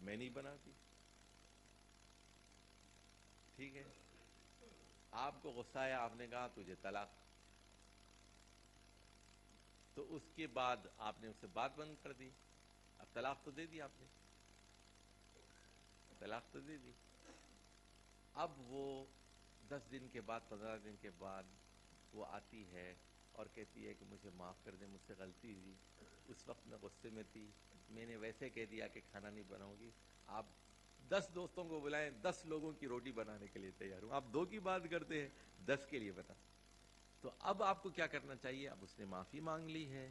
میں نہیں بناتی. ٹھیک ہے, آپ کو غصہ آیا, آپ نے کہا تجھے طلاق, تو اس کے بعد آپ نے اس سے بات بند کر دی. اب طلاق تو دے دی آپ نے, طلاق تو دے دی. اب وہ 10 دن کے بعد 15 دن کے بعد وہ آتی ہے اور کہتی ہے کہ مجھے معاف کر دیں, مجھ سے غلطی ہوئی, اس وقت میں غصے میں تھی, میں نے ویسے کہہ دیا کہ کھانا نہیں بناؤں گی. آپ 10 دوستوں کو بلائیں, 10 لوگوں کی روٹی بنانے کے لیے تیار ہوں, آپ 2 کی بات کرتے ہیں, 10 کے لیے بنا. تو اب آپ کو کیا کرنا چاہیے؟ اب اس نے معافی مانگ لی ہے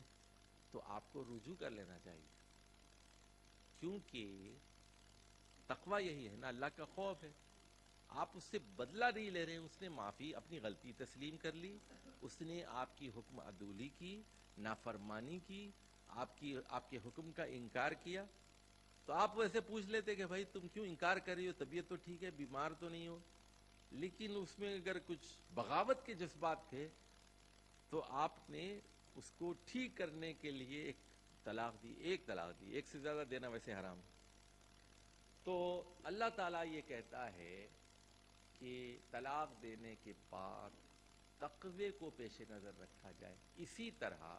تو آپ کو رجوع کر لینا چاہیے, کیونکہ تقوی یہی ہے نا, اللہ کا خوف ہے. آپ اس سے بدلہ نہیں لے رہے ہیں, اس نے معافی, اپنی غلطی تسلیم کر لی, اس نے آپ کی حکم عدولی کی, نافرمانی کی, آپ کے حکم کا انکار کیا. تو آپ ویسے پوچھ لیتے کہ بھائی تم کیوں انکار کر رہی ہو, طبیعت تو ٹھیک ہے, بیمار تو نہیں ہو, لیکن اس میں اگر کچھ بغاوت کے جذبات تھے تو آپ نے اس کو ٹھیک کرنے کے لیے ایک طلاق دی, ایک طلاق دی, ایک سے زیادہ دینا ویسے حرام. تو اللہ تعالیٰ یہ کہتا ہے کہ طلاق دینے کے بعد تقوی کو پیش نظر رکھا جائے. اسی طرح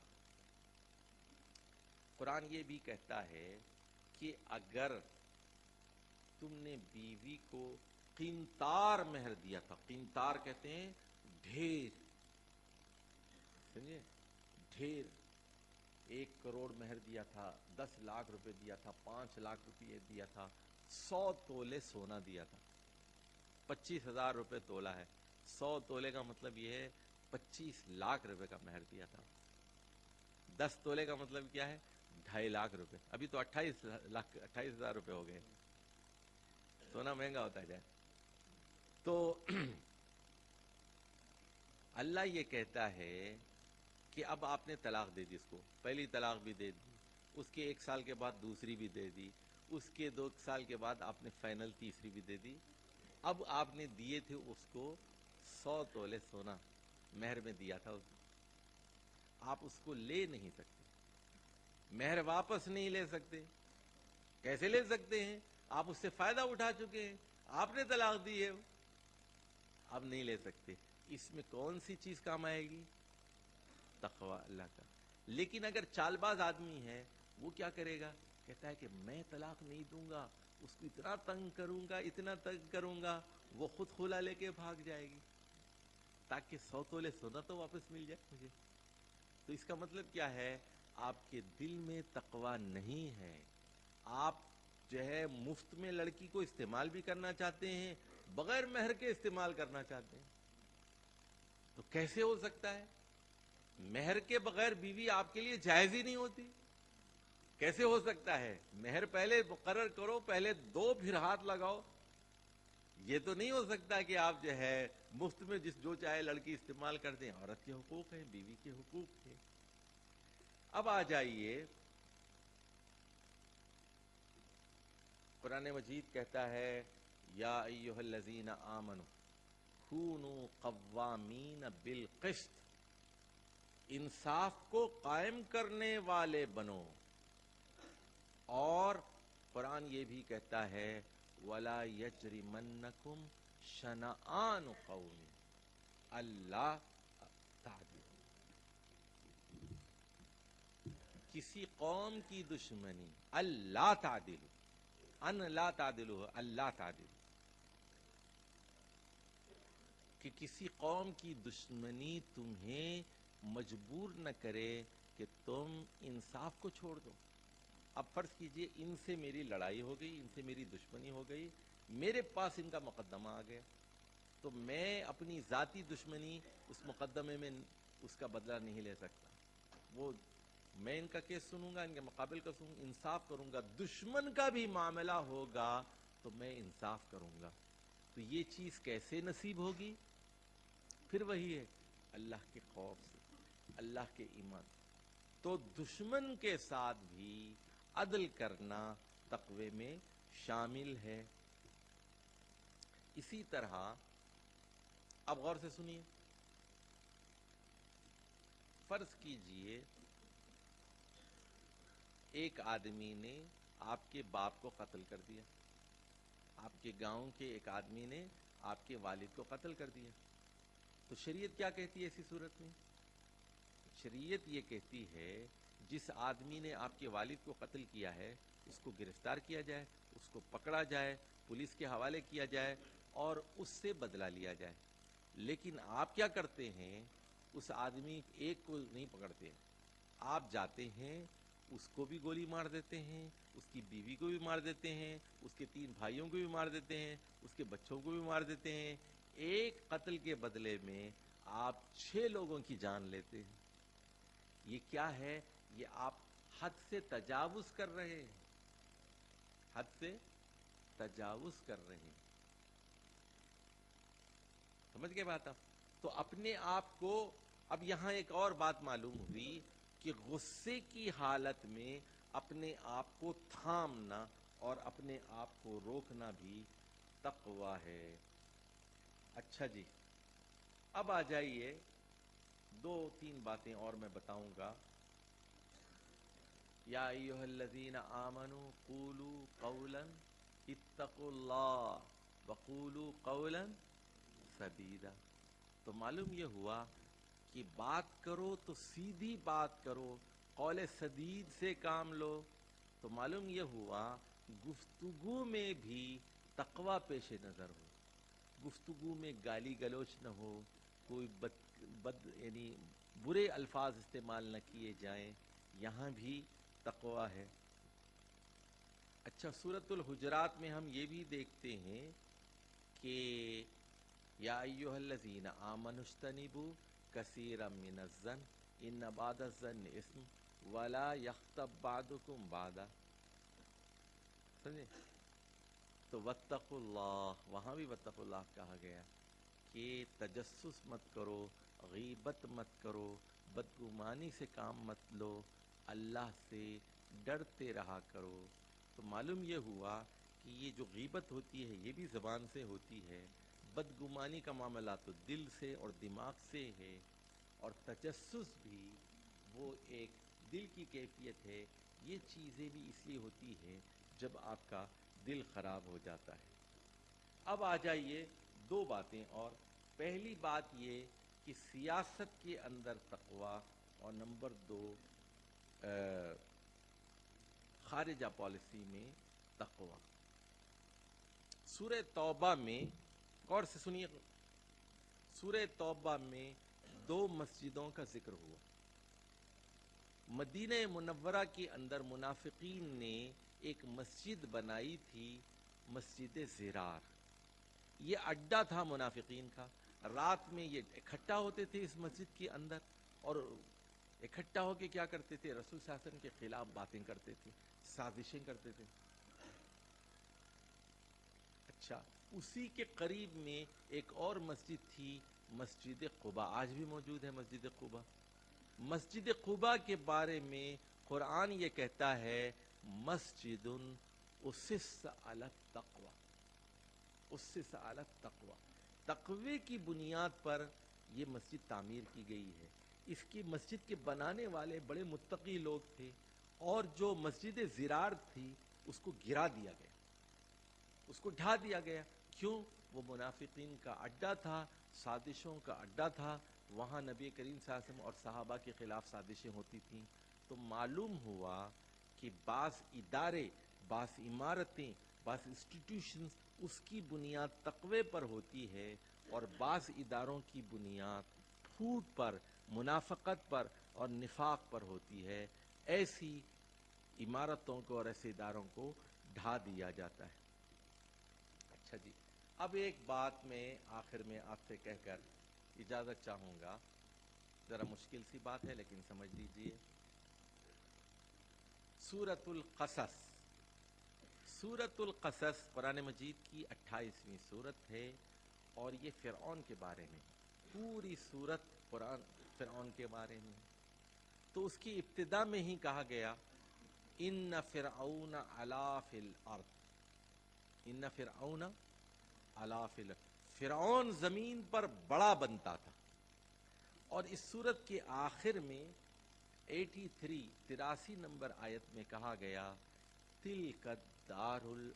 قرآن یہ بھی کہتا ہے کہ اگر تم نے بیوی کو قینطار مہر دیا تھا, قینطار کہتے ہیں ڈھیر, سمجھے, ڈھیر, 1 کروڑ مہر دیا تھا, 10 لاکھ روپے دیا تھا, 5 لاکھ روپے دیا تھا, 100 تولے سونا دیا تھا, 25,000 روپے تولہ ہے, 100 تولے کا مطلب یہ ہے 25 لاکھ روپے کا مہر دیا تھا. 10 تولے کا مطلب کیا ہے؟ 2.5 لاکھ روپے. ابھی تو 28,000 روپے ہو گئے, سونا مہنگا ہوتا جائے. تو اللہ یہ کہتا ہے کہ اب آپ نے طلاق دے دی, اس کو پہلی طلاق بھی دے دی, اس کے 1 سال کے بعد دوسری بھی دے دی, اس کے 2 سال کے بعد آپ نے فائنل تیسری بھی دے دی. اب آپ نے دیے تھے اس کو 100 تولے سونا مہر میں دیا تھا, آپ اس کو لے نہیں سکتے, مہر واپس نہیں لے سکتے. کیسے لے سکتے ہیں؟ آپ اس سے فائدہ اٹھا چکے ہیں, آپ نے طلاق دی ہے, اب نہیں لے سکتے. اس میں کون سی چیز کام آئے گی؟ تقوی اللہ کا. لیکن اگر چال باز آدمی ہے, وہ کیا کرے گا؟ کہتا ہے کہ میں طلاق نہیں دوں گا, اس کو اتنا تنگ کروں گا, اتنا تنگ کروں گا, وہ خود خلا لے کے بھاگ جائے گی, تاکہ 100 تولے سونا تو واپس مل جائے مجھے. تو اس کا مطلب کیا ہے؟ آپ کے دل میں تقوی نہیں ہے, آپ جو ہے مفت میں لڑکی کو استعمال بھی کرنا چاہتے ہیں, بغیر مہر کے استعمال کرنا چاہتے ہیں. تو کیسے ہو سکتا ہے؟ مہر کے بغیر بیوی آپ کے لیے جائز ہی نہیں ہوتی. کیسے ہو سکتا ہے؟ مہر پہلے مقرر کرو, پہلے دو, پھر ہاتھ لگاؤ. یہ تو نہیں ہو سکتا کہ آپ جو ہے مفت میں جو چاہے لڑکی استعمال کر دیں. عورت کے حقوق ہیں, بیوی کے حقوق ہیں. اب آ جائیے, قرآن مجید کہتا ہے یا ایھا الذین آمنوا کونوا قوامین بالقسط, انصاف کو قائم کرنے والے بنو. اور قرآن یہ بھی کہتا ہے وَلَا يَجْرِمَنَّكُمْ شَنَآنُ قَوْمٍ اللہ تعدلوا, کسی قوم کی دشمنی, اللہ تعدلوا, ان لا تعدلوا, اللہ تعدلوا, کہ کسی قوم کی دشمنی تمہیں مجبور نہ کرے کہ تم انصاف کو چھوڑ دو. اب فرض کیجئے ان سے میری لڑائی ہو گئی, ان سے میری دشمنی ہو گئی, میرے پاس ان کا مقدمہ آ گیا, تو میں اپنی ذاتی دشمنی اس مقدمے میں اس کا بدلہ نہیں لے سکتا. وہ میں ان کا کیس سنوں گا, ان کے مقابل کا سنوں گا, انصاف کروں گا. دشمن کا بھی معاملہ ہوگا تو میں انصاف کروں گا. تو یہ چیز کیسے نصیب ہوگی؟ پھر وہی ہے اللہ کے خوف سے, اللہ کے ایمان. تو دشمن کے ساتھ بھی عدل کرنا تقوی میں شامل ہے. اسی طرح اب غور سے سنیے, فرض کیجئے ایک آدمی نے آپ کے باپ کو قتل کر دیا، آپ کے گاؤں کے ایک آدمی نے آپ کے والد کو قتل کر دیا، تو شریعت کیا کہتی ہے ایسی صورت میں؟ شریعت یہ کہتی ہے جس آدمی نے آپ کے والد کو قتل کیا ہے اس کو گرفتار کیا جائے، اس کو پکڑا جائے، پولیس کے حوالے کیا جائے اور اس سے بدلہ لیا جائے۔ لیکن آپ کیا کرتے ہیں؟ اس آدمی ایک کو نہیں پکڑتے، آپ جاتے ہیں اس کو بھی گولی مار دیتے ہیں، اس کی بیوی کو بھی مار دیتے ہیں، اس کے 3 بھائیوں کو بھی مار دیتے ہیں، اس کے بچوں کو بھی مار دیتے ہیں۔ ایک قتل کے بدلے میں آپ 6 لوگوں کی جان لیتے ہیں۔ یہ کیا ہے؟ یہ آپ حد سے تجاوز کر رہے ہیں، حد سے تجاوز کر رہے ہیں۔ سمجھ گئے بات آپ؟ تو اپنے آپ کو، اب یہاں ایک اور بات معلوم ہوئی کہ غصے کی حالت میں اپنے آپ کو تھامنا اور اپنے آپ کو روکنا بھی تقوی ہے۔ اچھا جی، اب آ جائیے 2-3 باتیں اور میں بتاؤں گا۔ یا ایھا الذین آمنوا قولوا قولا اتقوا اللہ وقولوا قولا سدیدا۔ تو معلوم یہ ہوا کہ بات کرو تو سیدھی بات کرو، قول سدید سے کام لو۔ تو معلوم یہ ہوا گفتگو میں بھی تقوی پیش نظر ہو، گفتگو میں گالی گلوچ نہ ہو، کوئی بد یعنی برے الفاظ استعمال نہ کیے جائیں، یہاں بھی تقوی ہے۔ اچھا، سورۃ الحجرات میں ہم یہ بھی دیکھتے ہیں کہ یا ایھا الذین آمنوا اجتنبوا کثیرا من الظن ان بعض الظن اثم ولا یغتب بعضکم بعضا۔ سمجھے؟ تو واتقوا اللہ، وہاں بھی واتقوا اللہ کہا گیا کہ تجسس مت کرو، غیبت مت کرو، بدگمانی سے کام مت لو، اللہ سے ڈرتے رہا کرو۔ تو معلوم یہ ہوا کہ یہ جو غیبت ہوتی ہے یہ بھی زبان سے ہوتی ہے، بدگمانی کا معاملہ تو دل سے اور دماغ سے ہے، اور تجسس بھی وہ ایک دل کی کیفیت ہے۔ یہ چیزیں بھی اس لیے ہوتی ہیں جب آپ کا دل خراب ہو جاتا ہے۔ اب آ جائیے 2 باتیں اور۔ پہلی بات یہ کہ سیاست کے اندر تقوی، اور نمبر 2 خارجہ پالیسی میں تقوی۔ سورہ توبہ میں، غور سے سنیے، سورہ توبہ میں 2 مسجدوں کا ذکر ہوا۔ مدینہ منورہ کے اندر منافقین نے ایک مسجد بنائی تھی، مسجد زرار۔ یہ اڈا تھا منافقین کا، رات میں یہ اکٹھا ہوتے تھے اس مسجد کے اندر، اور اکٹھا ہو کے کیا کرتے تھے؟ رسول صلی اللہ علیہ وسلم کے خلاف باتیں کرتے تھے، سازشیں کرتے تھے۔ اچھا، اسی کے قریب میں ایک اور مسجد تھی، مسجد قباء، آج بھی موجود ہے مسجد قباء۔ مسجد قباء کے بارے میں قرآن یہ کہتا ہے مسجد اسس علی التقوی، اسس علی التقوی، تقوی کی بنیاد پر یہ مسجد تعمیر کی گئی ہے۔ اس کی مسجد کے بنانے والے بڑے متقی لوگ تھے، اور جو مسجد زرار تھی اس کو گرا دیا گیا، اس کو ڈھا دیا گیا۔ کیوں؟ وہ منافقین کا اڈا تھا، سازشوں کا اڈا تھا، وہاں نبی کریم صلی اللہ علیہ وسلم اور صحابہ کے خلاف سازشیں ہوتی تھیں۔ تو معلوم ہوا کہ بعض ادارے، بعض عمارتیں، بعض انسٹیٹیوشنز اس کی بنیاد تقوی پر ہوتی ہے، اور بعض اداروں کی بنیاد پھوٹ پر، منافقت پر اور نفاق پر ہوتی ہے۔ ایسی عمارتوں کو اور ایسے اداروں کو ڈھا دیا جاتا ہے۔ اچھا جی، اب ایک بات میں آخر میں آپ سے کہہ کر اجازت چاہوں گا، ذرا مشکل سی بات ہے لیکن سمجھ لیجئے۔ سورۃ القصص، سورۃ القصص قرآن مجید کی 28ویں سورت ہے، اور یہ فرعون کے بارے میں، پوری سورت قرآن فرعون کے بارے میں۔ تو اس کی ابتدا میں ہی کہا گیا ان فرعون علا فی الارض، ان فرعون علا فی الارض، فرعون زمین پر بڑا بنتا تھا۔ اور اس سورت کے آخر میں 83 نمبر آیت میں کہا گیا تلک الدار